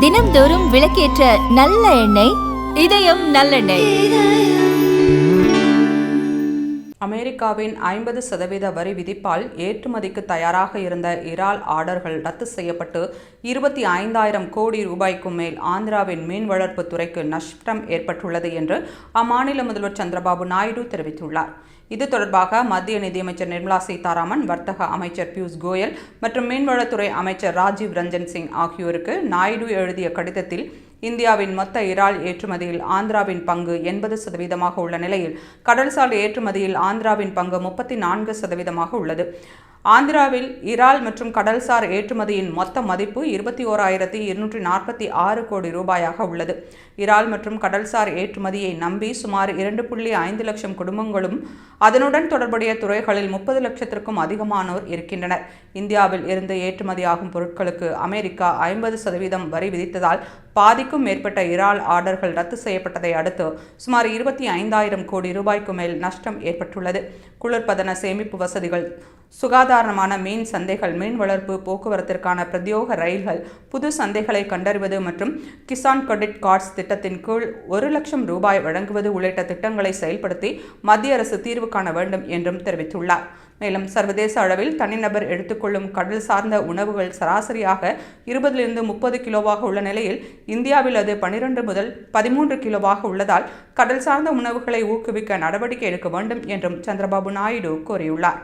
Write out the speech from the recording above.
தினம்தோறும் விளக்கேற்ற நல்ல எண்ணெய் இதயம் நல்லெண்ணெய். அமெரிக்காவின் 50% வரி விதிப்பால் ஏற்றுமதிக்கு தயாராக இருந்த இறால் ஆர்டர்கள் ரத்து செய்யப்பட்டு 25,000 கோடி ரூபாய்க்கும் மேல் ஆந்திராவின் மீன் வளர்ப்பு துறைக்கு நஷ்டம் ஏற்பட்டுள்ளது என்று அம்மாநில முதல்வர் சந்திரபாபு நாயுடு தெரிவித்துள்ளார். இது தொடர்பாக மத்திய நிதியமைச்சர் நிர்மலா சீதாராமன், வர்த்தக அமைச்சர் பியூஷ் கோயல் மற்றும் மீன்வளத்துறை அமைச்சர் ராஜீவ் ரஞ்சன் சிங் ஆகியோருக்கு நாயுடு எழுதிய கடிதத்தில் இந்தியாவின் மொத்த இறால் ஏற்றுமதியில் ஆந்திராவின் பங்கு 80% உள்ள நிலையில் கடல்சார் ஏற்றுமதியில் ஆந்திராவின் பங்கு 34% உள்ளது. ஆந்திராவில் இறால் மற்றும் கடல்சார் ஏற்றுமதியின் மொத்த மதிப்பு 21,246 கோடி ரூபாயாக உள்ளது. இறால் மற்றும் கடல்சார் ஏற்றுமதியை நம்பி சுமார் 2.5 லட்சம் குடும்பங்களும் அதனுடன் தொடர்புடைய துறைகளில் 30 லட்சத்திற்கும் அதிகமானோர் இருக்கின்றனர். இந்தியாவில் இருந்து ஏற்றுமதியாகும் பொருட்களுக்கு அமெரிக்கா 50% வரி விதித்ததால் பாதிக்கும் மேற்பட்ட இறால் ஆர்டர்கள் ரத்து செய்யப்பட்டதை அடுத்து சுமார் 25,000 கோடி ரூபாய்க்கு மேல் நஷ்டம் ஏற்பட்டுள்ளது. குளிர்பதன சேமிப்பு வசதிகள், சுகாதாரமான மீன் சந்தைகள், மீன் வளர்ப்பு, போக்குவரத்திற்கான பிரத்யோக ரயில்கள், புது சந்தைகளை கண்டறிவது மற்றும் கிசான் கிரெடிட் கார்ட்ஸ் திட்டத்தின் கீழ் 1 லட்சம் ரூபாய் வழங்குவது உள்ளிட்ட திட்டங்களை செயல்படுத்தி மத்திய அரசு தீர்வு காண வேண்டும் என்றும் தெரிவித்துள்ளார். மேலும் சர்வதேச அளவில் தனிநபர் எடுத்துக்கொள்ளும் கடல் சார்ந்த உணவுகள் சராசரியாக 20-30 கிலோவாக உள்ள நிலையில் இந்தியாவில் அது 12 முதல் 13 கிலோவாக உள்ளதால் கடல் சார்ந்த உணவுகளை ஊக்குவிக்க நடவடிக்கை எடுக்க வேண்டும் என்றும் சந்திரபாபு நாயுடு கூறியுள்ளார்.